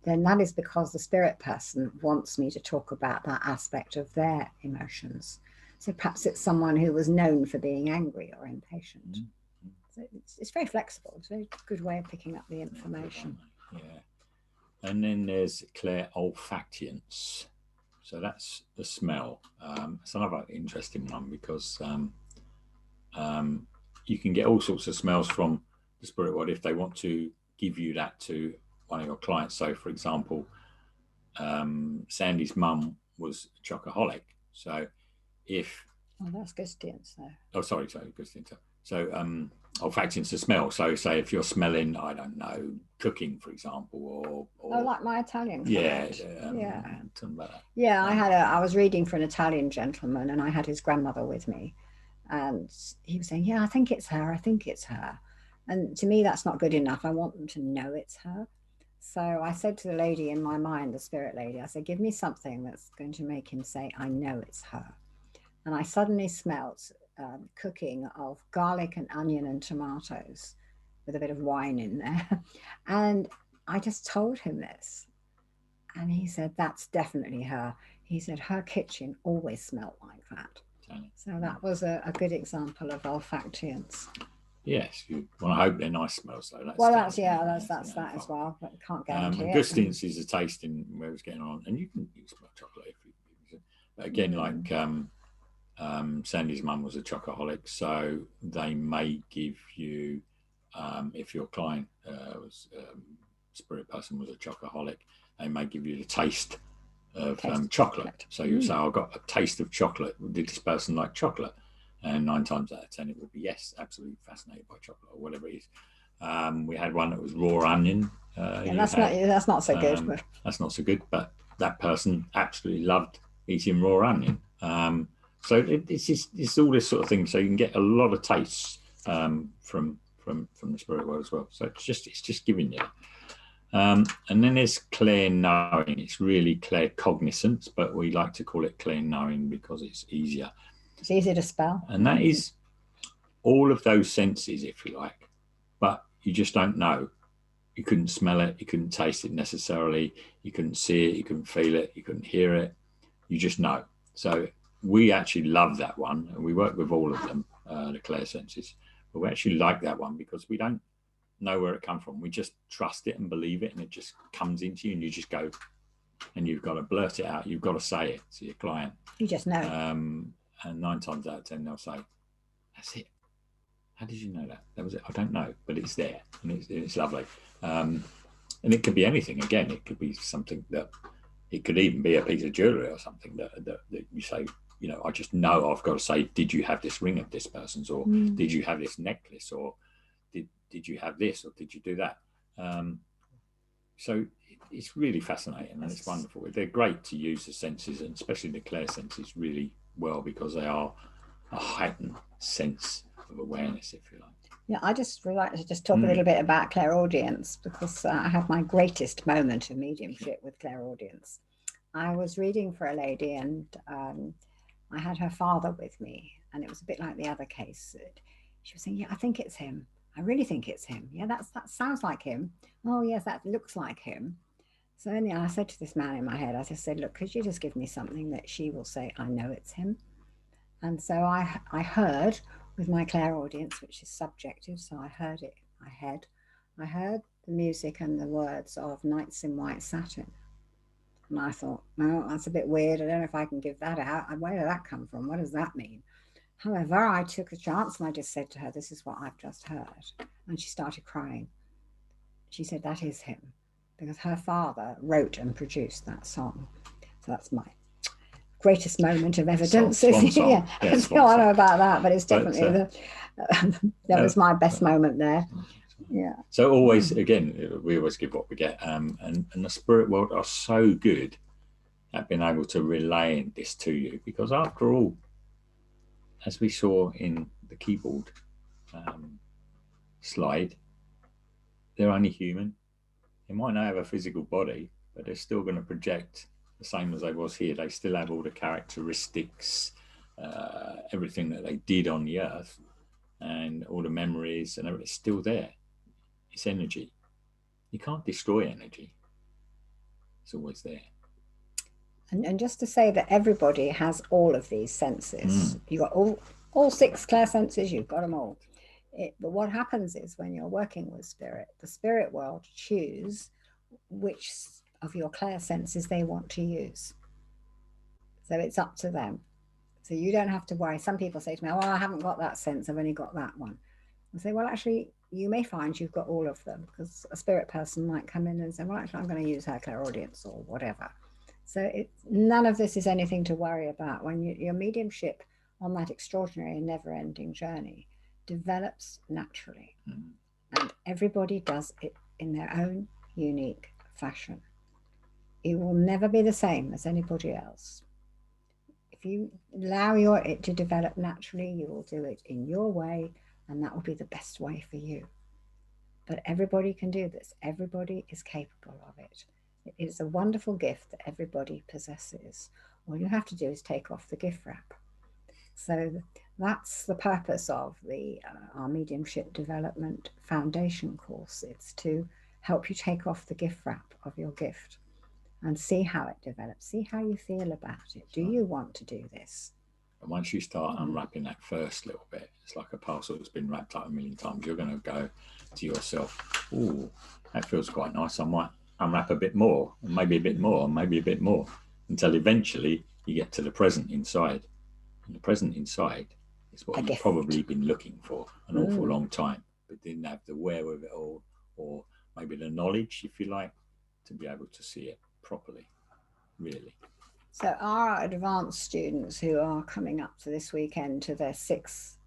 then that is because the spirit person wants me to talk about that aspect of their emotions. So perhaps it's someone who was known for being angry or impatient. So it's very flexible. It's a very good way of picking up the information. Yeah. And then there's clairolfactience. So that's the smell. It's another interesting one because you can get all sorts of smells from the spirit world if they want to give you that to one of your clients. So, for example, Sandy's mum was a chocoholic. So if... Oh, that's gustiance though. Oh, sorry, gustiance. So olfactiance to smell. So say if you're smelling, I don't know, cooking, for example, or like my Italian client. I was reading for an Italian gentleman and I had his grandmother with me, and he was saying, "Yeah, I think it's her. And to me, that's not good enough. I want them to know it's her. So I said to the lady in my mind, the spirit lady, I said, "Give me something that's going to make him say, I know it's her." And I suddenly smelt cooking of garlic and onion and tomatoes with a bit of wine in there. And I just told him this. And he said, "That's definitely her." He said, "Her kitchen always smelled like that." So that was a good example of olfactience. Yes, you want to hope they're nice smells though. That's that as well, but can't guarantee it. Gustiance is a tasting where it's getting on, and you can smell chocolate if you. But again, like Sandy's mum was a chocoholic, so they may give you if your client was spirit person was a chocoholic, they may give you the taste of chocolate. So you say, I got a taste of chocolate. Did this person like chocolate? And 9 times out of 10 it would be yes, absolutely fascinated by chocolate or whatever it is. We had one that was raw onion. That's not so good. But that's not so good, but that person absolutely loved eating raw onion. So it's all this sort of thing. So you can get a lot of tastes from the spirit world as well. So it's just giving you. And then there's clear knowing. It's really clear cognizance, but we like to call it clear knowing because it's easier. It's easier to spell. And that is all of those senses, if you like, but you just don't know. You couldn't smell it, you couldn't taste it necessarily, you couldn't see it, you couldn't feel it, you couldn't hear it. You just know. So we actually love that one, and we work with all of them, the clear senses. But we actually like that one because we don't know where it comes from. We just trust it and believe it, and it just comes into you, and you just go, and you've got to blurt it out. You've got to say it to your client. You just know. And 9 times out of 10, they'll say, "That's it. How did you know that? That was it. I don't know, but it's there, and it's lovely." And it could be anything. Again, it could be something that it could even be a piece of jewelry or something that you say, you know, I just know I've got to say, did you have this ring of this person's, or did you have this necklace, or did you have this, or did you do that? So it's really fascinating, and it's wonderful. They're great to use the senses, and especially the clear senses, really well, because they are a heightened sense of awareness, if you like. Yeah, I just would like to just talk a little bit about clairaudience, because I had my greatest moment of mediumship with clairaudience. I was reading for a lady, and I had her father with me, and it was a bit like the other case. She was saying, "Yeah, I think it's him. I really think it's him. Yeah, that sounds like him. Oh, yes, that looks like him." So anyway, I said to this man in my head, I just said, "Look, could you just give me something that she will say, I know it's him?" And so I heard with my clairaudience, which is subjective, so I heard it in my head. I heard the music and the words of Nights in White Satin. And I thought, well, that's a bit weird. I don't know if I can give that out. Where did that come from? What does that mean? However, I took a chance and I just said to her, "This is what I've just heard." And she started crying. She said, "That is him," because her father wrote and produced that song. So that's my greatest moment of evidence. Swan Yeah, I don't know about that, but it's definitely that was my best moment there. Yeah. So always, again, we always give what we get, and the spirit world are so good at being able to relay this to you, because after all, as we saw in the keyboard slide, they're only human. They might not have a physical body, but they're still going to project the same as they was here. They still have all the characteristics, everything that they did on the earth, and all the memories, and everything's still there. It's energy. You can't destroy energy. It's always there. And just to say that everybody has all of these senses. You've got all 6 clair senses, you've got them all. But what happens is when you're working with spirit, the spirit world choose which of your clair senses they want to use. So it's up to them. So you don't have to worry. Some people say to me, "Oh, I haven't got that sense, I've only got that one." I say, well, actually, you may find you've got all of them, because a spirit person might come in and say, "Well, actually, I'm going to use her clairaudience," or whatever. So none of this is anything to worry about. When your mediumship on that extraordinary and never-ending journey develops naturally, and everybody does it in their own unique fashion. It will never be the same as anybody else. If you allow it to develop naturally, you will do it in your way, and that will be the best way for you. But everybody can do this. Everybody is capable of it. It is a wonderful gift that everybody possesses. All you have to do is take off the gift wrap. So that's the purpose of our Mediumship Development Foundation course. It's to help you take off the gift wrap of your gift and see how it develops, see how you feel about it. Do you want to do this? And once you start unwrapping that first little bit, it's like a parcel that's been wrapped up a million times. You're going to go to yourself, "Oh, that feels quite nice. I might unwrap a bit more, and maybe a bit more, and maybe a bit more," until eventually you get to the present inside. And the present inside is what you've probably been looking for an awful long time, but didn't have the wherewithal or maybe the knowledge, if you like, to be able to see it properly, really. So our advanced students who are coming up to this weekend to their sixth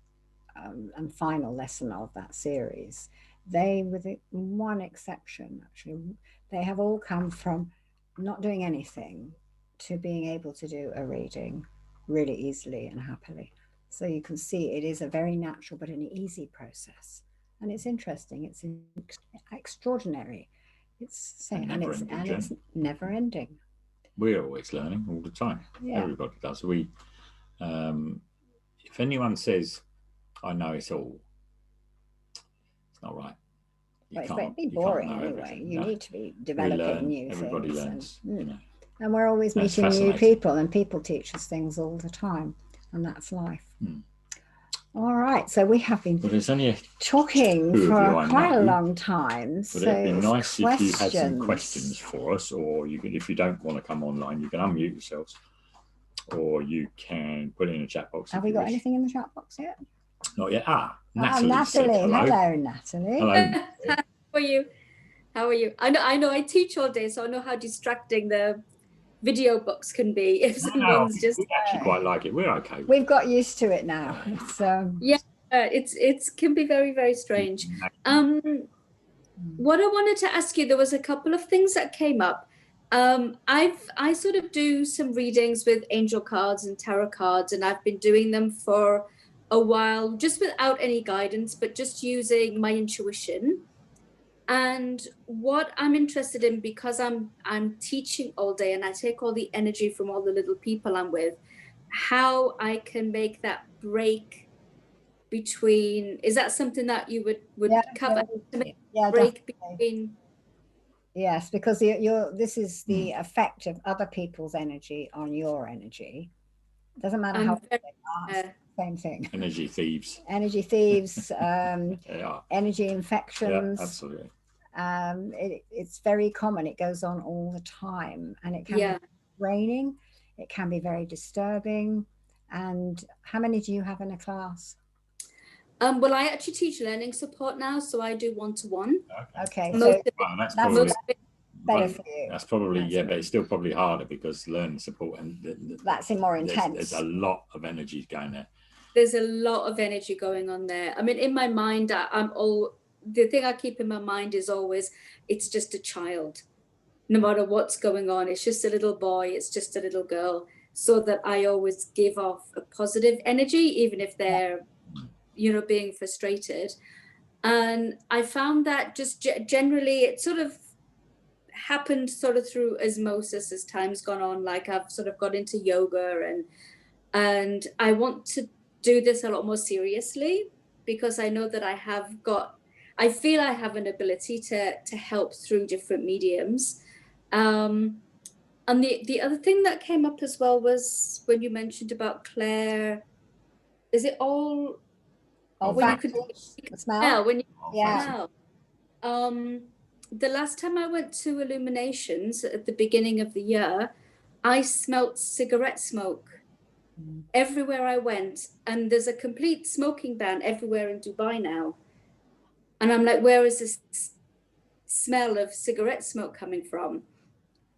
and final lesson of that series, they, with one exception actually, they have all come from not doing anything to being able to do a reading really easily and happily. So you can see it is a very natural but an easy process, and it's interesting, it's extraordinary, it's never ending. We're always learning all the time. Yeah. Everybody does. We if anyone says I know it's all, it's not right. It'd be boring anyway. You need to be developing new things. Everybody learns. And we're always meeting new people, and people teach us things all the time, and that's life. All right, so we have been talking for quite a long time. But it'd be nice if you had some questions for us, or you could, if you don't want to come online, you can unmute yourselves, or you can put it in the chat box. Have we got anything in the chat box yet? Not yet. Natalie. Hello, Natalie. Hello. How are you? How are you? I know. I teach all day, so I know how distracting the video box can be. If someone's just we actually quite like it. We're okay. We've got used to it now. It's it can be very, very strange. What I wanted to ask you, there was a couple of things that came up. I sort of do some readings with angel cards and tarot cards, and I've been doing them for a while, just without any guidance, but just using my intuition. And what I'm interested in, because I'm teaching all day and I take all the energy from all the little people I'm with, how I can make that break between, is that something that you would cover? Break between. Yes, because this is the effect of other people's energy on your energy. Doesn't matter how they are. Same thing. Energy thieves. Energy thieves. Energy infections. Yeah, absolutely. It's very common. It goes on all the time, and it can be draining. It can be very disturbing. And how many do you have in a class? Well, I actually teach learning support now, so I do one-to-one. Okay, so that's probably better for you. That's probably but it's still probably harder because learning support and that's more intense. There's a lot of energy going there. There's a lot of energy going on there. I mean, in my mind, the thing I keep in my mind is always, it's just a child. No matter what's going on, it's just a little boy, it's just a little girl. So that I always give off a positive energy, even if they're, being frustrated. And I found that just generally, it sort of happened sort of through osmosis as time's gone on. Like I've sort of got into yoga and I want to do this a lot more seriously, because I know that I feel I have an ability to help through different mediums. And the other thing that came up as well was when you mentioned about Claire, is it all when you could smell? When you smell. The last time I went to Illuminations at the beginning of the year, I smelt cigarette smoke everywhere I went, and there's a complete smoking ban everywhere in Dubai now. And I'm like, where is this smell of cigarette smoke coming from?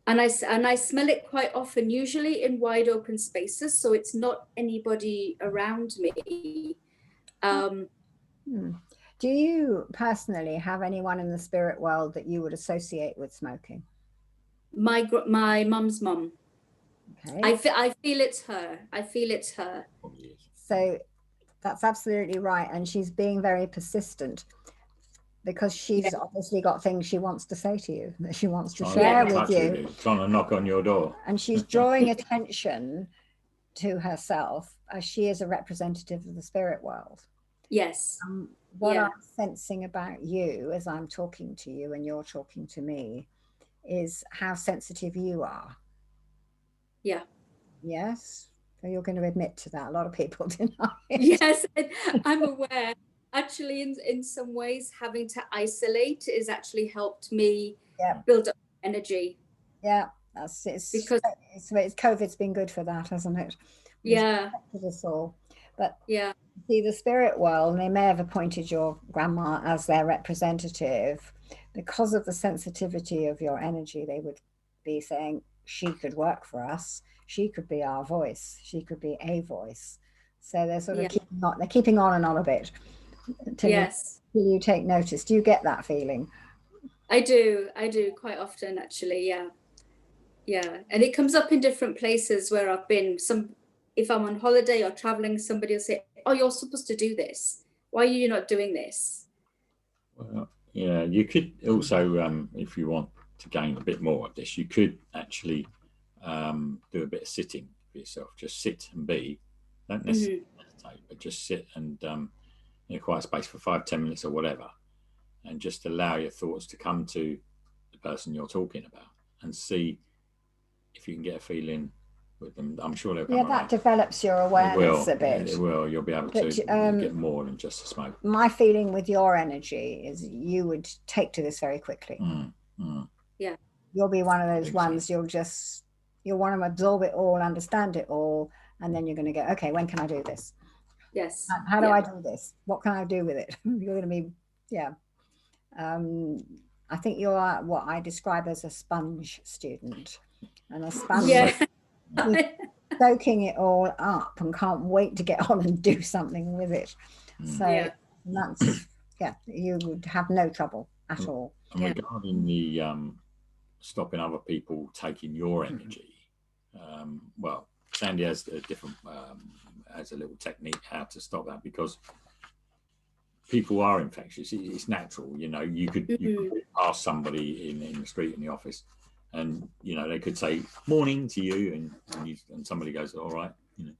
And I smell it quite often, usually in wide open spaces, so it's not anybody around me. Do you personally have anyone in the spirit world that you would associate with smoking? My mum's mum. Okay. I feel it's her. I feel it's her. So that's absolutely right. And she's being very persistent because she's obviously got things she wants to say to you, that she wants to share with you. Trying to knock on your door. And she's drawing attention to herself as she is a representative of the spirit world. Yes. What I'm sensing about you as I'm talking to you and you're talking to me is how sensitive you are. Yeah. Yes. So you're going to admit to that. A lot of people deny it. Yes, I'm aware. Actually, in some ways, having to isolate has actually helped me build up energy. Yeah, because COVID's been good for that, hasn't it? Yeah. Us all. But Yeah. see, the spirit world, and they may have appointed your grandma as their representative because of the sensitivity of your energy. They would be saying she could work for us, she could be our voice, she could be a voice. So they're sort of Yeah. keeping on and on a bit till Yes. you take notice. Do you get that feeling? I do quite often, actually. Yeah. Yeah. And it comes up in different places where I've been. If I'm on holiday or traveling, somebody will say, oh, you're supposed to do this. Why are you not doing this? Well, yeah, you could also, if you want to gain a bit more of this, you could actually do a bit of sitting for yourself. Just sit and be. Don't necessarily meditate, but just sit and in a quiet space for 5-10 minutes or whatever, and just allow your thoughts to come to the person you're talking about and see if you can get a feeling with them. I'm sure they'll come Yeah, around. that develops your awareness a bit. It will. You'll be able to get more than just a smoke. My feeling with your energy is you would take to this very quickly. Yeah. You'll be one of those ones, you'll want to absorb it all, understand it all, and then you're going to go, okay, when can I do this? Yes. How do I do this? What can I do with it? You're going to be, yeah. I think you are what I describe as a sponge student. And a sponge is soaking it all up and can't wait to get on and do something with it. So that's, you would have no trouble at all. And regarding the stopping other people taking your energy, well, Sandy has a different, has a little technique how to stop that, because people are infectious. It's natural, you know. You could ask somebody in the street, in the office, and you know they could say morning to you, and somebody goes, all right, you know.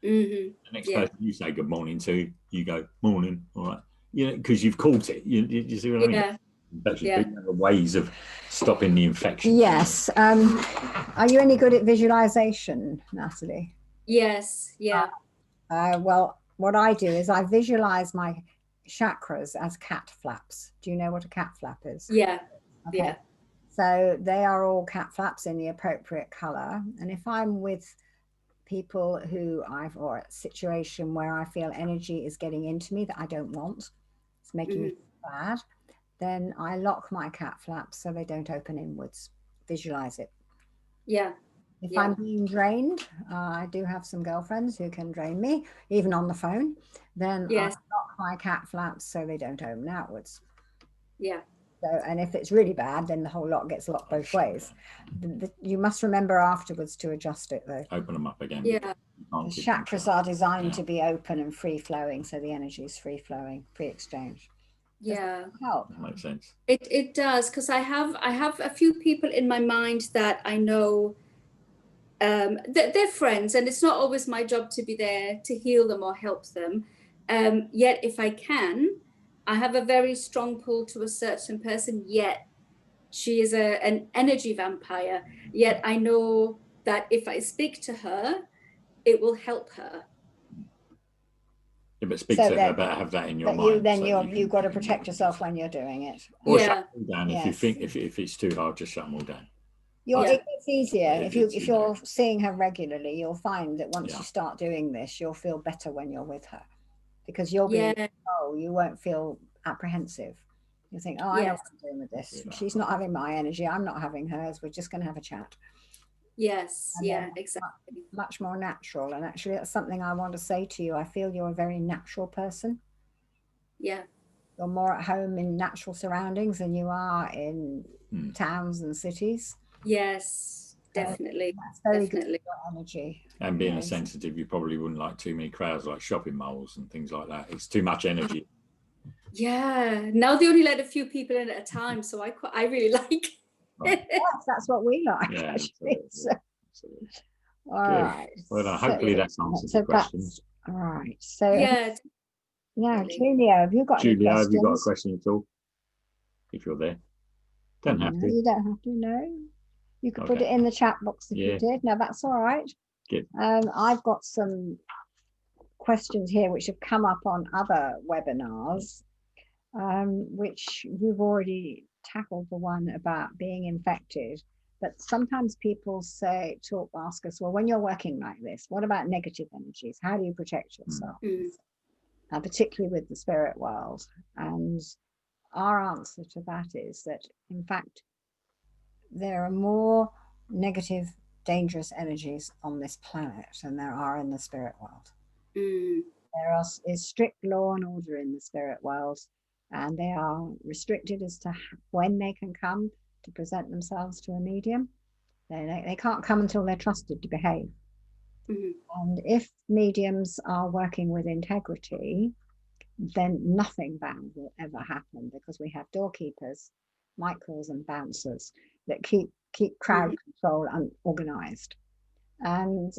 The next person you say good morning to, you go morning, all right, you know, because you've caught it. You see what I mean? That's just other ways of stopping the infection. Yes. Are you any good at visualization, Natalie? Yes. Yeah. Well, what I do is I visualize my chakras as cat flaps. Do you know what a cat flap is? Yeah. Okay. Yeah. So they are all cat flaps in the appropriate color. And if I'm with people who or a situation where I feel energy is getting into me that I don't want, it's making me feel bad, then I lock my cat flaps so they don't open inwards. Visualize it. Yeah. If I'm being drained, I do have some girlfriends who can drain me, even on the phone, then I lock my cat flaps so they don't open outwards. Yeah. So, and if it's really bad, then the whole lot gets locked both ways. You must remember afterwards to adjust it, though. Open them up again. Yeah. The chakras are designed to be open and free flowing, so the energy is free flowing, free exchange. Yeah. Help. That makes sense. It does, because I have a few people in my mind that I know that they're friends, and it's not always my job to be there to heal them or help them. Yet if I can, I have a very strong pull to a certain person, yet she is an energy vampire. Yet I know that if I speak to her, it will help her. Yeah, but speak to her, but have that in your mind. You've got to protect yourself when you're doing it. Or shut them all down. If you think if it's too hard, just shut them all down. It gets easier if you're seeing her regularly. You'll find that once you start doing this, you'll feel better when you're with her, because you'll be you won't feel apprehensive. You think, oh, I know what I'm doing with this. She's not having my energy. I'm not having hers. We're just going to have a chat. Yes. And exactly. Much more natural. And actually, that's something I want to say to you. I feel you're a very natural person. Yeah. You're more at home in natural surroundings than you are in towns and cities. Yes, definitely. That's very good for your energy. And being a sensitive, you probably wouldn't like too many crowds, like shopping malls and things like that. It's too much energy. Yeah. Now they only let a few people in at a time, so I really like. Yes, that's what we like. Yeah, actually. absolutely. All right. Well, hopefully that's answered the questions. All right. So now, Julia, have you got any questions? Have you got a question at all? If you're there, don't have to. You don't have to. No, you could put it in the chat box if you did. No, that's all right. Good. I've got some questions here which have come up on other webinars, which you've already tackled, the one about being infected. But sometimes people ask us, well, when you're working like this, what about negative energies? How do you protect yourself? Particularly with the spirit world. And our answer to that is that, in fact, there are more negative, dangerous energies on this planet than there are in the spirit world. There is strict law and order in the spirit world, and they are restricted as to when they can come to present themselves to a medium. They can't come until they're trusted to behave. And if mediums are working with integrity, then nothing bad will ever happen, because we have doorkeepers, might calls them bouncers, that keep crowd control organized. And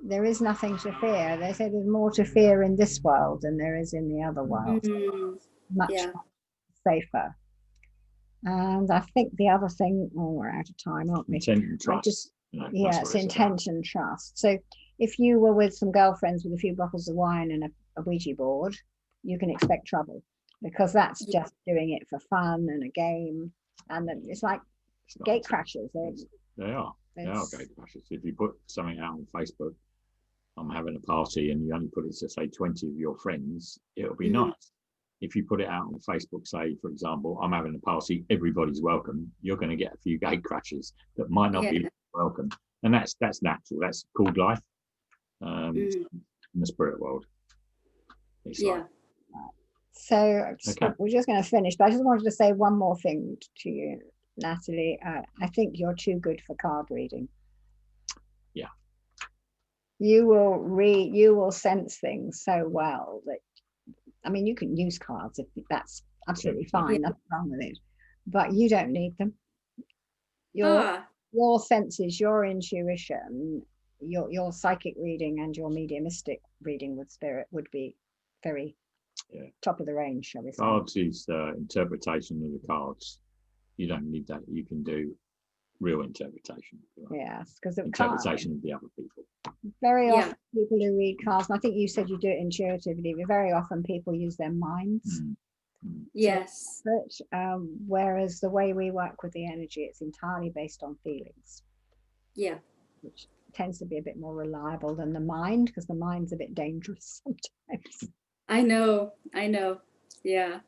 there is nothing to fear. They say there's more to fear in this world than there is in the other world. Much safer. And I think the other thing, we're out of time, aren't we? Intent and trust. It's intent and trust. So if you were with some girlfriends with a few bottles of wine and a Ouija board, you can expect trouble, because that's just doing it for fun and a game. And it's like gate crashers. They are gate crashers. If you put something out on Facebook, I'm having a party, and you only put it to, say, 20 of your friends, it'll be nice. If you put it out on Facebook, say, for example, I'm having a party, everybody's welcome, you're going to get a few gate crashers that might not be welcome. And that's natural. That's called life in the spirit world. It's like, so we're just going to finish, but I just wanted to say one more thing to you, Natalie. I think you're too good for card reading. You will sense things so well that, I mean, you can use cards if that's absolutely fine, nothing wrong with it, but you don't need them. Your senses, your intuition, your psychic reading and your mediumistic reading with spirit would be very top of the range, shall we say. Cards is interpretation of the cards. You don't need that. You can do real interpretation. Yes, because interpretation of the other people. Very often people who read cards, and I think you said you do it intuitively, but very often people use their minds. Yes. Whereas the way we work with the energy, it's entirely based on feelings. Which tends to be a bit more reliable than the mind, because the mind's a bit dangerous sometimes. I know. Yeah.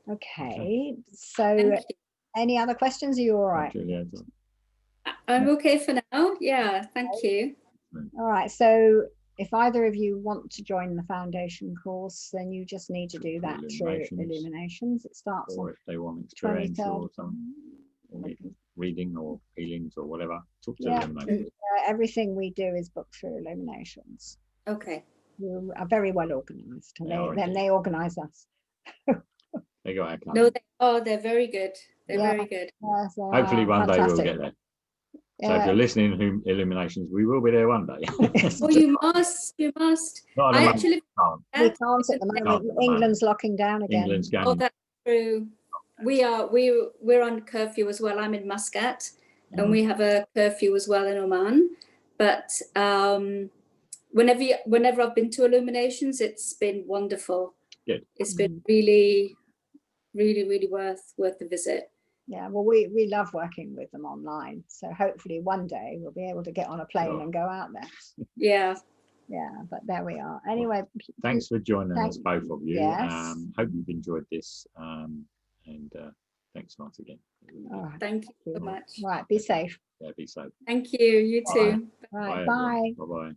Okay. So any other questions? Are you all right? I'm okay for now. Yeah, thank you. All right. So if either of you want to join the foundation course, then you just need to do that through Illuminations. It starts or if they want experience or something, or reading or healings or whatever, talk to Illuminations. Everything we do is booked through Illuminations. Okay. You are very well organized, and they organize us. They go out. No, they're very good. They're very good. Yes, hopefully one day we'll get there. So if you're listening to Illuminations, we will be there one day. Well, you must. Not I actually we can't at the moment. England's locking down again. England's going. Oh, that's true. We're on curfew as well. I'm in Muscat, and we have a curfew as well in Oman. But whenever I've been to Illuminations, it's been wonderful. Good. It's been really, really, really worth the visit. Yeah, well, we love working with them online. So hopefully one day we'll be able to get on a plane and go out there. Yeah, but there we are. Anyway, thanks for joining us, both of you. Yes. Hope you've enjoyed this. And thanks once again. Thank you so much. Right, be safe. Yeah, be safe. Thank you. You too. Right, bye. Bye-bye.